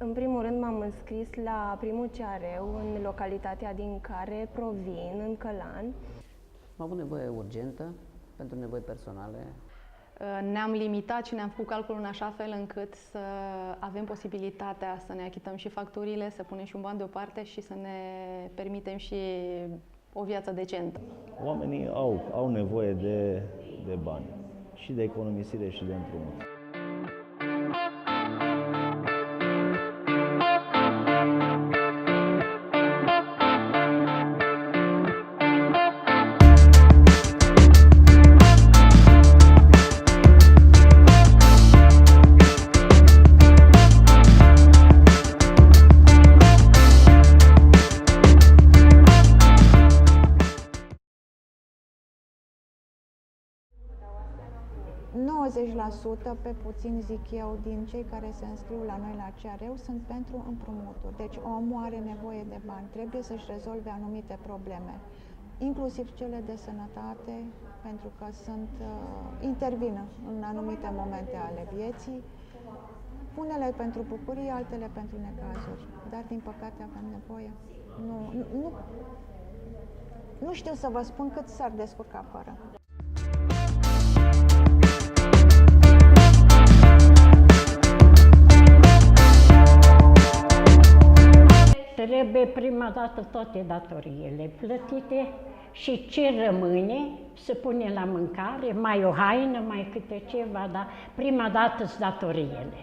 În primul rând m-am înscris la primul ceareu în localitatea din care provin, în Călan. Am avut nevoie urgentă pentru nevoi personale. Ne-am limitat și ne-am făcut calculul în așa fel încât să avem posibilitatea să ne achităm și facturile, să punem și un ban deoparte și să ne permitem și o viață decentă. Oamenii au nevoie de bani și de economisire și de împrumut. Pe puțin zic eu, din cei care se înscriu la noi la CRU sunt pentru împrumuturi. Deci omul are nevoie de bani, trebuie să-și rezolve anumite probleme, inclusiv cele de sănătate, pentru că intervin în anumite momente ale vieții, unele pentru bucurii, altele pentru necazuri. Dar din păcate avem nevoie. Nu știu să vă spun cât s-ar descurca fără. Trebuie prima dată toate datoriile plătite și ce rămâne se pune la mâncare, mai o haină, mai câte ceva, dar prima dată sunt datoriile.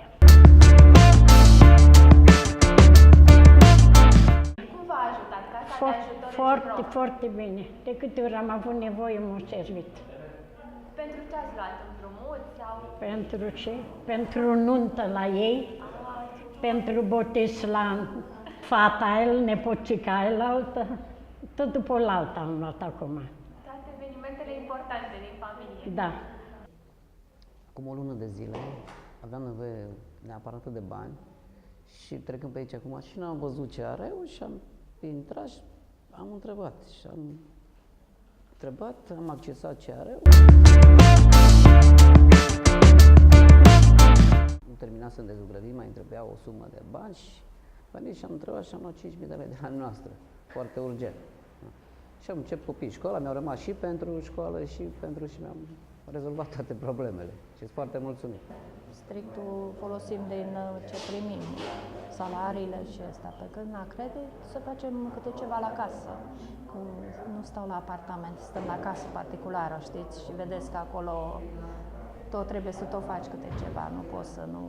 Cum v-a ajutat Casa de Ajutor Foarte, foarte bine. De câte ori am avut nevoie, m-au servit. Pentru ce ați luat împrumut sau? Pentru ce? Pentru nuntă la ei, pentru botez la fata el, nepoțica el, altă, tot după alta am luat acum. Toate evenimentele importante din familie. Da. Acum o lună de zile aveam nevoie neapărat de bani și trecând pe aici cu mașina am văzut CRU și am intrat și am întrebat. Și am accesat CRU. Nu terminasem de zugrăvit, mai trebuia o sumă de bani și venit și am întrebat și am luat 5.000 de lei de la noastră, foarte urgent. Și am început copiii școala, mi-au rămas și pentru școală și mi-am rezolvat toate problemele și sunt foarte mulțumit. Strictul folosim din ce primim, salariile și astea, pe când la credit să facem câte ceva la casă. Nu stau la apartament, stăm la casă particulară, știți, și vedeți că acolo tot trebuie să tot faci câte ceva, nu poți să nu...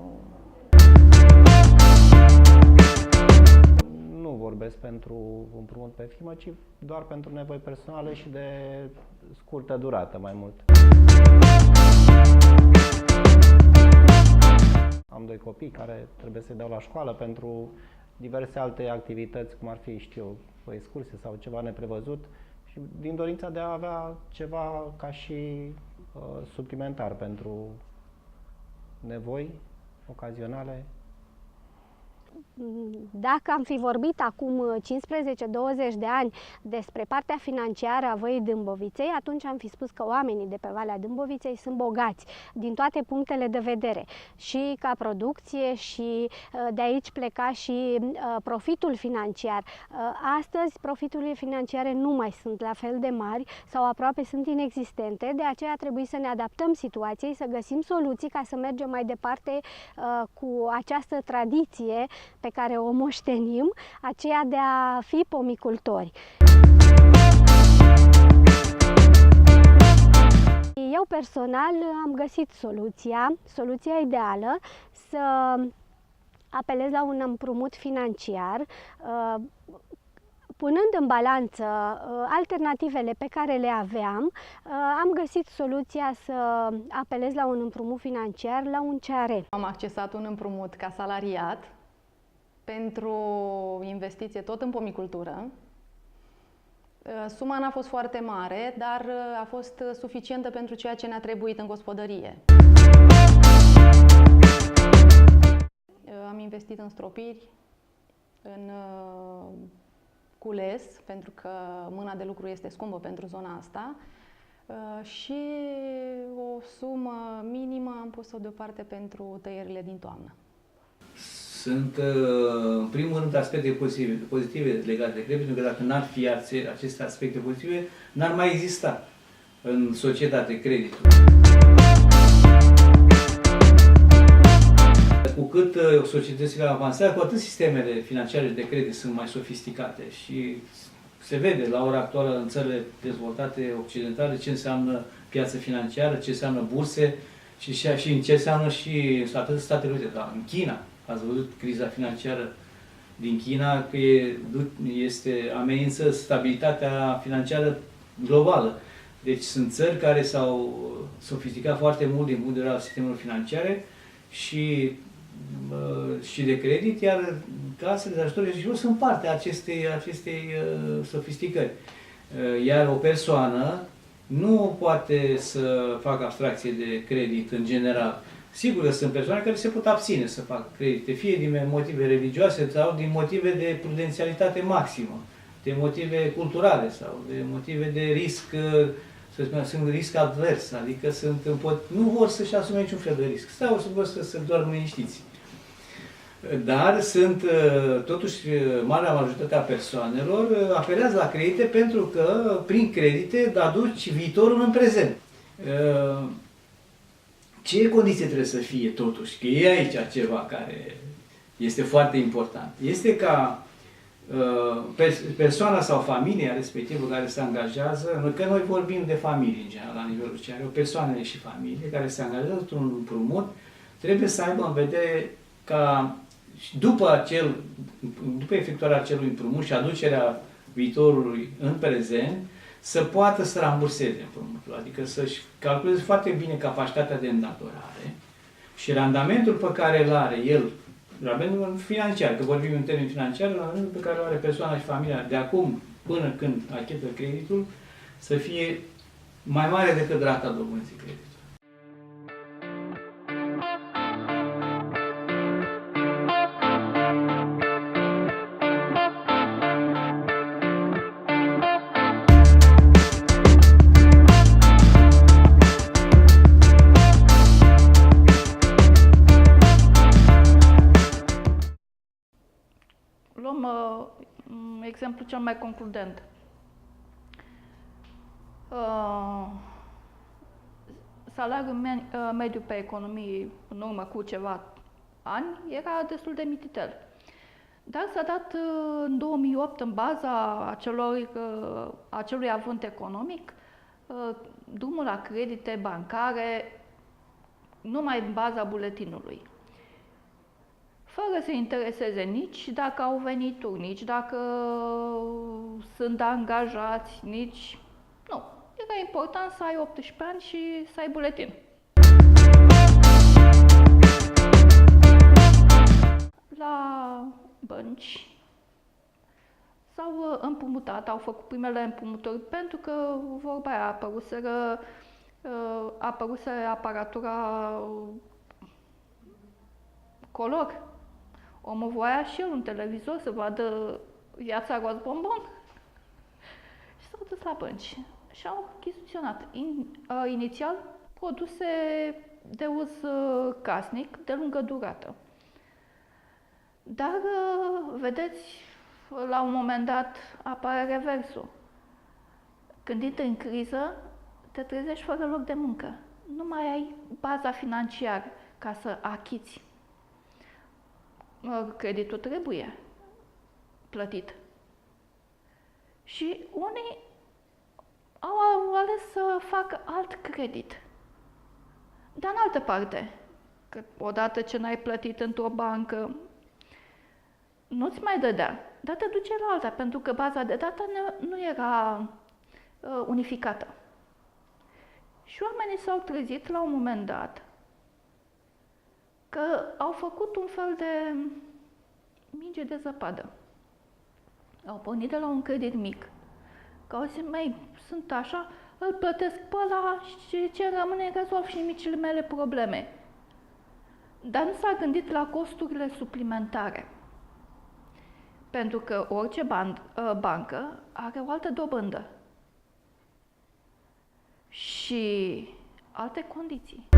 Nu vorbesc pentru împrumut pe firmă, ci doar pentru nevoi personale și de scurtă durată, mai mult. Am 2 copii care trebuie să-i dau la școală pentru diverse alte activități, cum ar fi, știu eu, o excursie sau ceva neprevăzut și din dorința de a avea ceva ca și suplimentar pentru nevoi ocazionale. Dacă am fi vorbit acum 15-20 de ani despre partea financiară a Văii Dâmboviței, atunci am fi spus că oamenii de pe Valea Dâmboviței sunt bogați din toate punctele de vedere, și ca producție, și de aici pleca și profitul financiar. Astăzi profiturile financiare nu mai sunt la fel de mari sau aproape sunt inexistente, de aceea trebuie să ne adaptăm situației, să găsim soluții ca să mergem mai departe cu această tradiție pe care o moștenim, aceea de a fi pomicultori. Eu personal am găsit soluția ideală, să apelez la un împrumut financiar, punând în balanță alternativele pe care le aveam, am găsit soluția să apelez la un împrumut financiar, la un CR. Am accesat un împrumut ca salariat pentru investiție tot în pomicultură. Suma n-a fost foarte mare, dar a fost suficientă pentru ceea ce ne-a trebuit în gospodărie. Am investit în stropiri, în cules, pentru că mâna de lucru este scumpă pentru zona asta, și o sumă minimă am pus-o deoparte pentru tăierile din toamnă. Sunt, în primul rând, aspecte pozitive legate de credit, pentru că dacă n-ar fi aceste aspecte pozitive, n-ar mai exista în societate creditul. Cu cât societățile avansează, cu atât sistemele financiare de credit sunt mai sofisticate și se vede la ora actuală în țările dezvoltate occidentale ce înseamnă piață financiară, ce înseamnă burse și ce înseamnă și atât Statele Unite, dar în China. Ați văzut criza financiară din China, că amenință stabilitatea financiară globală. Deci sunt țări care s-au sofisticat foarte mult din punct de vedere al sistemelor financiare și de credit, iar casele de ajutor reciproc sunt parte a acestei sofisticări. Iar o persoană nu poate să facă abstracție de credit în general. Sigur că sunt persoane care se pot abține să facă credite, fie din motive religioase sau din motive de prudențialitate maximă, de motive culturale sau de motive de risc, să spunem, sunt risc advers, adică nu vor să-și asume niciun fel de risc, sau vor să doarmă liniștiți. Dar sunt, totuși, marea majoritate a persoanelor apelează la credite pentru că, prin credite, aduci viitorul în prezent. Ce condiție trebuie să fie, totuși? Că e aici ceva care este foarte important. Este ca persoana sau familia respectivă care se angajează, că noi vorbim de familie, în general, la nivelul ce are o persoană și familie care se angajează într-un împrumut, trebuie să aibă în vedere ca după efectuarea acelui împrumut și aducerea viitorului în prezent, să poată să ramburseze împrumutul, adică să-și calculeze foarte bine capacitatea de îndatorare și randamentul pe care îl are el, randamentul financiar, că vorbim în termeni financiari, randamentul pe care îl are persoana și familia de acum până când achetă creditul, să fie mai mare decât rata dobânzii creditului. Luăm exemplu cel mai concludent. Salariul mediu pe economie în urmă cu ceva ani era destul de mititel. Dar s-a dat în 2008, în baza acelui avânt economic, drumul la credite bancare numai în baza buletinului. Fără să intereseze nici dacă au venituri, nici dacă sunt angajați, nici... Nu. Era important să ai 18 ani și să ai buletin. La bănci s-au împrumutat, au făcut primele împrumuturi pentru că, vorba aia, apăruse aparatura color. Omul voia și el un televizor să vadă Viața roz bombon. Și s-au dus la bănci și au achiziționat inițial produse de uz casnic de lungă durată. Dar, vedeți, la un moment dat apare reversul. Când intri în criză, te trezești fără loc de muncă. Nu mai ai baza financiară ca să achiți. Creditul trebuie plătit. Și unii au ales să facă alt credit. Dar în altă parte, că odată ce n-ai plătit într-o bancă, nu-ți mai dădea, dar te duce la alta, pentru că baza de dată nu era unificată. Și oamenii s-au trezit la un moment dat că au făcut un fel de minge de zăpadă. Au pornit de la un credit mic. Că au zis, măi, sunt așa, îl plătesc pe ăla și ce rămâne rezolv și micile mele probleme. Dar nu s-a gândit la costurile suplimentare. Pentru că orice bancă are o altă dobândă și alte condiții.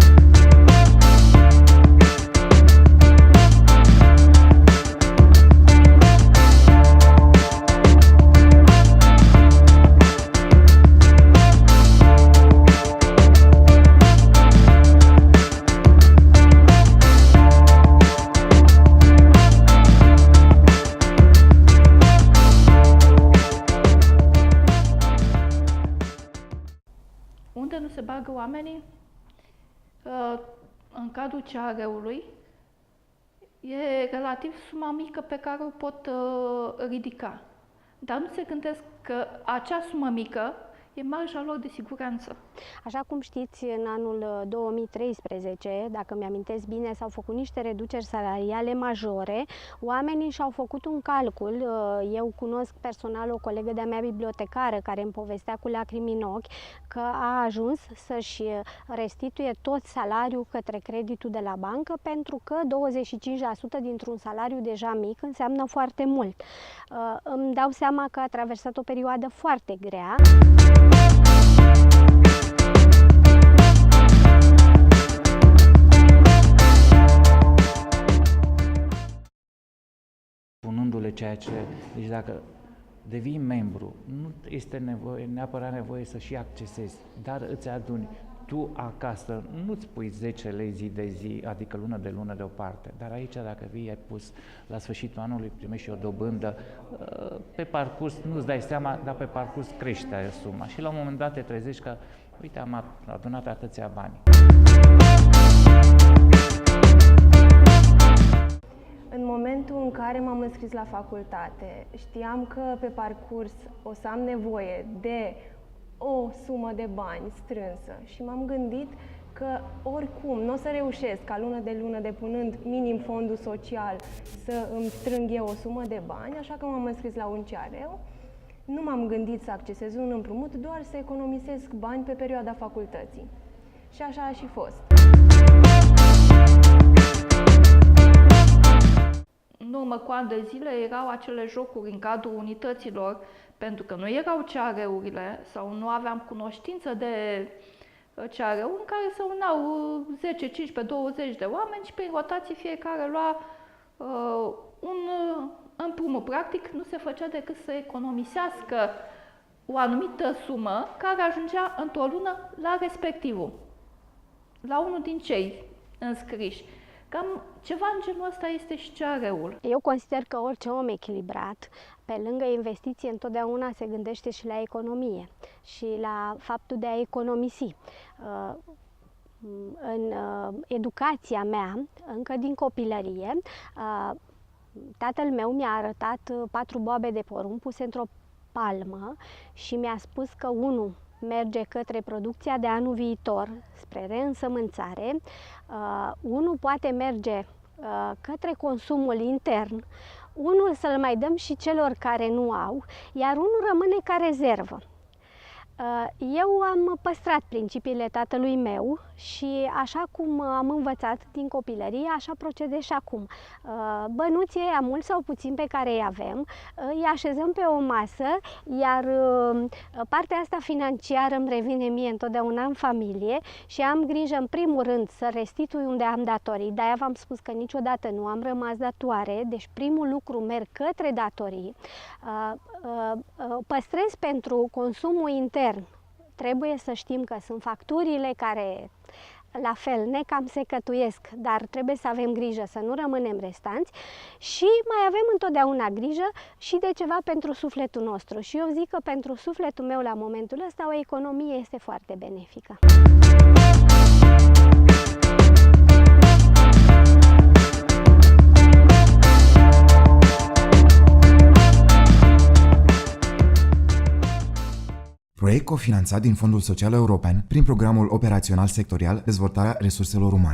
bagă oamenii în cadrul CR-ului e relativ suma mică pe care o pot ridica. Dar nu se gândesc că acea sumă mică e marja lor de siguranță. Așa cum știți, în anul 2013, dacă mi-amintesc bine, s-au făcut niște reduceri salariale majore. Oamenii și-au făcut un calcul. Eu cunosc personal o colegă de-a mea bibliotecară care îmi povestea cu lacrimi în ochi că a ajuns să-și restituie tot salariul către creditul de la bancă, pentru că 25% dintr-un salariu deja mic înseamnă foarte mult. Îmi dau seama că a traversat o perioadă foarte grea. Punându-le ceea ce... Deci dacă devii membru, nu este neapărat nevoie să și accesezi, dar îți aduni. Tu acasă nu-ți pui 10 lei zi de zi, adică lună de lună deoparte, dar aici dacă vii, ai pus la sfârșitul anului, primești și o dobândă, pe parcurs nu-ți dai seama, dar pe parcurs crește suma și la un moment dat te trezești că, uite, am adunat atâția bani. În momentul în care m-am înscris la facultate, știam că pe parcurs o să am nevoie de o sumă de bani strânsă și m-am gândit că oricum nu o să reușesc ca lună de lună, depunând minim fondul social, să îmi strâng eu o sumă de bani, așa că m-am înscris la un CR-ul. Nu m-am gândit să accesez un împrumut, doar să economisesc bani pe perioada facultății. Și așa a și fost. În urmă cu ani de zile erau acele jocuri în cadrul unităților, pentru că nu erau CR-urile sau nu aveam cunoștință de CR-uri în care se unau 10, 15, 20 de oameni și prin rotație fiecare lua un împrumut. Practic nu se făcea decât să economisească o anumită sumă care ajungea într-o lună la respectivul, la unul din cei înscriși. Cam ceva în genul ăsta este și CR-ul. Eu consider că orice om echilibrat, pe lângă investiție, întotdeauna se gândește și la economie și la faptul de a economisi. În educația mea, încă din copilărie, tatăl meu mi-a arătat 4 boabe de porumb puse într-o palmă și mi-a spus că unul merge către producția de anul viitor, spre reînsămânțare, unul poate merge către consumul intern, unul să-l mai dăm și celor care nu au, iar unul rămâne ca rezervă. Eu am păstrat principiile tatălui meu și așa cum am învățat din copilărie, așa procedez și acum. Bănuții ăia mult sau puțin pe care îi avem, îi așezăm pe o masă, iar partea asta financiară îmi revine mie întotdeauna în familie și am grijă în primul rând să restitui unde am datorii. De-aia v-am spus că niciodată nu am rămas datoare, deci primul lucru merg către datorii. Păstrez pentru consumul intern. Trebuie să știm că sunt facturile care, la fel, ne cam secătuiesc, dar trebuie să avem grijă să nu rămânem restanți și mai avem întotdeauna grijă și de ceva pentru sufletul nostru. Și eu zic că pentru sufletul meu, la momentul ăsta, o economie este foarte benefică. Proiect cofinanțat din Fondul Social European prin Programul Operațional Sectorial Dezvoltarea Resurselor Umane.